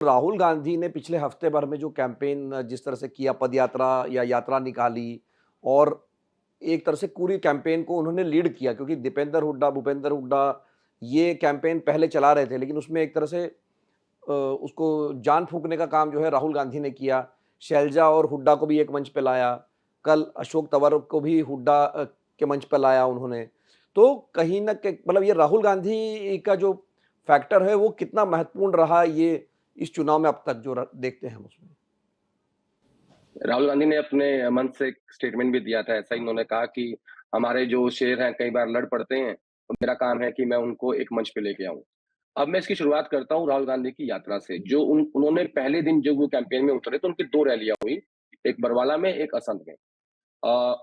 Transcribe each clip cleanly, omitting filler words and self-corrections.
राहुल गांधी ने पिछले हफ्ते भर में जो कैंपेन जिस तरह से किया, पदयात्रा या यात्रा निकाली और एक तरह से पूरी कैंपेन को उन्होंने लीड किया, क्योंकि दीपेंद्र हुड्डा, भूपेंद्र हुड्डा ये कैंपेन पहले चला रहे थे, लेकिन उसमें एक तरह से उसको जान फूँकने का काम जो है राहुल गांधी ने किया। शैलजा और हुड्डा को भी एक मंच पे लाया। कल अशोक तंवर को भी हुड्डा के मंच पे लाया उन्होंने। तो कहीं न कहीं मतलब ये राहुल गांधी का जो फैक्टर है वो कितना महत्वपूर्ण रहा ये इस चुनाव में अब तक जो देखते हैं हम उसमें। राहुल गांधी ने अपने मन से एक स्टेटमेंट भी दिया था। ऐसा ही उन्होंने कहा कि हमारे जो शेर हैं कई बार लड़ पड़ते हैं, तो मेरा काम है कि मैं उनको एक मंच पे लेके आऊँ। अब मैं इसकी शुरुआत करता हूँ राहुल गांधी की यात्रा से। जो उन्होंने पहले दिन जब वो कैंपेन में उतरे तो उनकी 2 रैलियाँ हुई, एक बरवाला में, एक असंध में।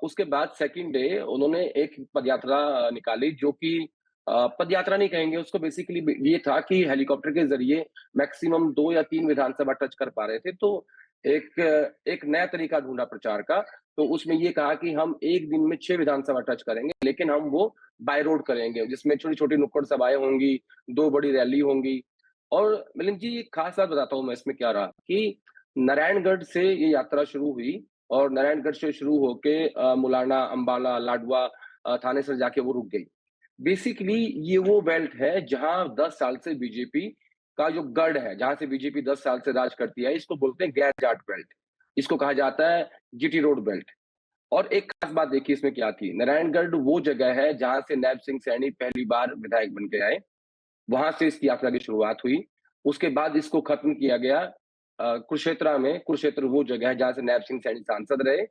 उसके बाद सेकंड डे उन्होंने एक पदयात्रा निकाली जो कि पदयात्रा नहीं कहेंगे उसको, बेसिकली ये था कि हेलीकॉप्टर के ज़रिए मैक्सिमम 2 या 3 विधानसभा टच कर पा रहे थे। तो एक एक नया तरीका ढूँढा प्रचार का, तो उसमें ये कहा कि हम 1 दिन में 6 विधानसभा टच करेंगे, लेकिन हम वो बाय रोड करेंगे, जिसमें छोटी-छोटी नुक्कड़ सभाएँ होंगी, 2 बड़ी रैली होंगी। और मिलिंद जी, एक खास बात बताता हूँ मैं इसमें क्या रहा कि नारायणगढ़ से ये यात्रा शुरू हुई और नारायणगढ़ से शुरू होके मुलाना, अंबाला, लाडवा थानेसर जाके वो रुक गई। बेसिकली ये वो बेल्ट है जहाँ 10 साल से बीजेपी का जो गढ़ है, जहाँ से बीजेपी 10 साल से राज करती है, इसको बोलते हैं गैर जाट बेल्ट। इसको कहा जाता है जीटी रोड बेल्ट। और एक खास बात देखिए इसमें क्या थी, नारायणगढ़ वो जगह है जहाँ से नैब सिंह सैनी पहली बार विधायक बन के आए। वहां से इसकी यात्रा की शुरुआत हुई। उसके बाद इसको खत्म किया गया कुरुक्षेत्र में। कुरुक्षेत्र वो जगह है जहाँ से नैब सिंह सैनी सांसद रहे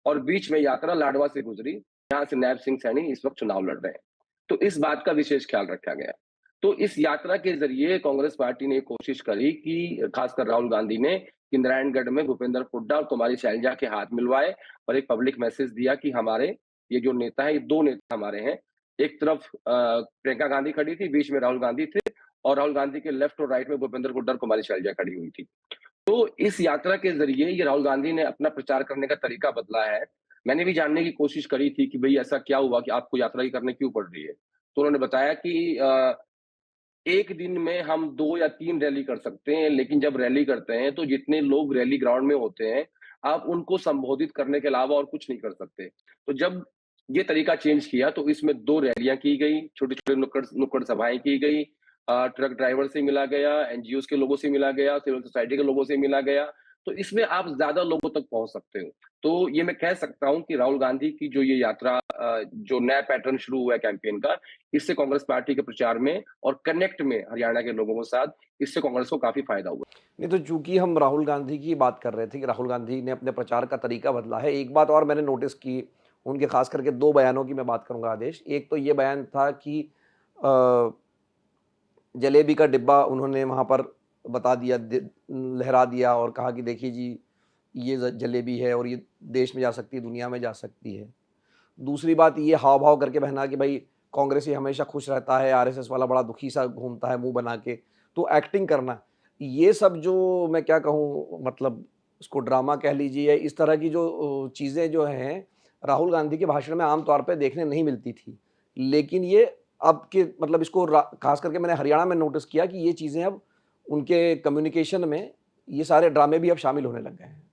और बीच में यात्रा लाडवा से गुजरी, जहाँ से नैब सिंह सैनी इस वक्त चुनाव लड़ रहे हैं। तो इस बात का विशेष ख्याल रखा गया। तो इस यात्रा के जरिए कांग्रेस पार्टी ने कोशिश करी कि खासकर राहुल गांधी ने कि नारायणगढ़ में भूपेंद्र हुड्डा और कुमारी शैलजा के हाथ मिलवाए और एक पब्लिक मैसेज दिया कि हमारे ये जो नेता है, ये 2 नेता हमारे हैं। एक तरफ प्रियंका गांधी खड़ी थी, बीच में राहुल गांधी थे और राहुल गांधी के लेफ्ट और राइट में भूपेंद्र हुड्डा और कुमारी शैलजा खड़ी हुई थी। तो इस यात्रा के ज़रिए ये राहुल गांधी ने अपना प्रचार करने का तरीका बदला है। मैंने भी जानने की कोशिश करी थी कि भई ऐसा क्या हुआ कि आपको यात्रा ही करनी क्यों पड़ रही है? तो उन्होंने बताया कि 1 दिन में हम 2 या 3 रैली कर सकते हैं, लेकिन जब रैली करते हैं तो जितने लोग रैली ग्राउंड में होते हैं, आप उनको संबोधित करने के अलावा और कुछ नहीं कर सकते। तो जब ये तरीका चेंज किया तो इसमें 2 रैलियाँ की गई, छोटे-छोटे नुक्कड़ नुक्कड़ सभाएँ की गई, ट्रक ड्राइवर से मिला गया, एनजीओज़ के लोगों से मिला गया, सिविल सोसाइटी के लोगों से मिला गया, तो इसमें आप ज़्यादा लोगों तक पहुँच सकते हो। तो ये मैं कह सकता हूँ कि राहुल गांधी की जो ये यात्रा जो नया पैटर्न शुरू हुआ है कैंपेन का, इससे कांग्रेस पार्टी के प्रचार में और कनेक्ट में हरियाणा के लोगों के साथ, इससे कांग्रेस को काफ़ी फ़ायदा हुआ। नहीं तो चूँकि हम राहुल गांधी की बात कर रहे थे कि राहुल गांधी ने अपने प्रचार का तरीका बदला है। एक बात और मैंने नोटिस की, उनके खास करके 2 बयानों की मैं बात करूँगा आदेश। एक तो ये बयान था कि अ, जलेबी का डिब्बा उन्होंने वहाँ पर बता दिया, लहरा दिया और कहा कि देखिए जी, ये जलेबी है और ये देश में जा सकती है, दुनिया में जा सकती है। दूसरी बात ये हाव-भाव करके बहना कि भाई कांग्रेसी हमेशा खुश रहता है, आरएसएस वाला बड़ा दुखी सा घूमता है मुँह बना के, तो एक्टिंग करना। ये सब जो मैं क्या कहूँ, मतलब उसको ड्रामा कह लीजिए, या इस तरह की जो चीज़ें जो हैं, राहुल गांधी के भाषण में आम तौर पे देखने नहीं मिलती थी। लेकिन ये अब के मतलब इसको ख़ास करके मैंने हरियाणा में नोटिस किया कि ये चीज़ें अब उनके कम्युनिकेशन में ये सारे ड्रामे भी अब शामिल होने लग गए हैं।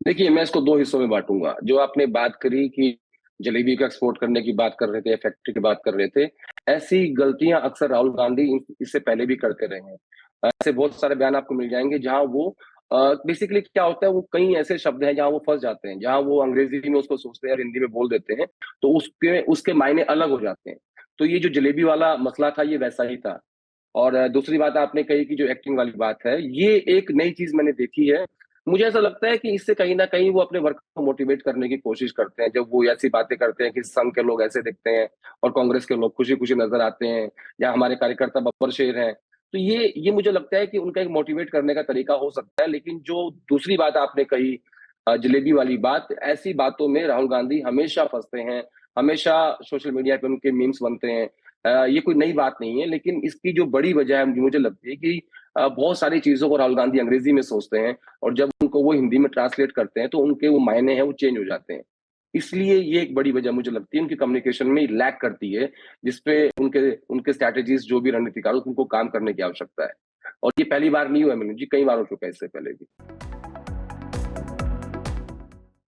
देखिए, मैं इसको 2 हिस्सों में बाँटूँगा। जो आपने बात करी कि जलेबी को एक्सपोर्ट करने की बात कर रहे थे, फैक्ट्री की बात कर रहे थे, ऐसी गलतियाँ अक्सर राहुल गांधी इससे पहले भी करते रहे हैं। ऐसे बहुत सारे बयान आपको मिल जाएँगे जहाँ वो बेसिकली क्या होता है, वो कई ऐसे शब्द हैं जहाँ वो फँस जाते हैं, जहाँ वो अंग्रेज़ी में उसको सोचते हैं और हिंदी में बोल देते हैं, तो उसके उसके मायने अलग हो जाते हैं। तो ये जो जलेबी वाला मसला था, ये वैसा ही था। और दूसरी बात आपने कही कि जो एक्टिंग वाली बात है, ये एक नई चीज़ मैंने देखी है। मुझे ऐसा लगता है कि इससे कहीं न कहीं वो अपने वर्कर को मोटिवेट करने की कोशिश करते हैं। जब वो ऐसी बातें करते हैं कि संघ के लोग ऐसे दिखते हैं और कांग्रेस के लोग खुशी-खुशी नज़र आते हैं, या हमारे कार्यकर्ता बब्बर शेर हैं। तो ये मुझे लगता है कि उनका एक मोटिवेट करने का तरीका हो सकता है। लेकिन जो दूसरी बात आपने कही जलेबी वाली बात, ऐसी बातों में राहुल गांधी हमेशा फँसते हैं, हमेशा सोशल मीडिया पे उनके मीम्स बनते हैं। ये कोई नई बात नहीं है, लेकिन इसकी जो बड़ी वजह है मुझे लगती है कि बहुत सारी चीज़ों को राहुल गांधी अंग्रेज़ी में सोचते हैं और जब उनको वो हिंदी में ट्रांसलेट करते हैं, तो उनके वो मायने हैं, वो चेंज हो जाते हैं। इसलिए ये एक बड़ी वजह मुझे लगती है, उनकी कम्युनिकेशन में लैक करती है, जिसपे उनके उनके स्ट्रैटेजीज़ जो भी रणनीतिकार हैं, उनको काम करने की आवश्यकता है। और ये पहली बार नहीं हुआ मीनू जी, कई बार हो चुका है इससे पहले भी।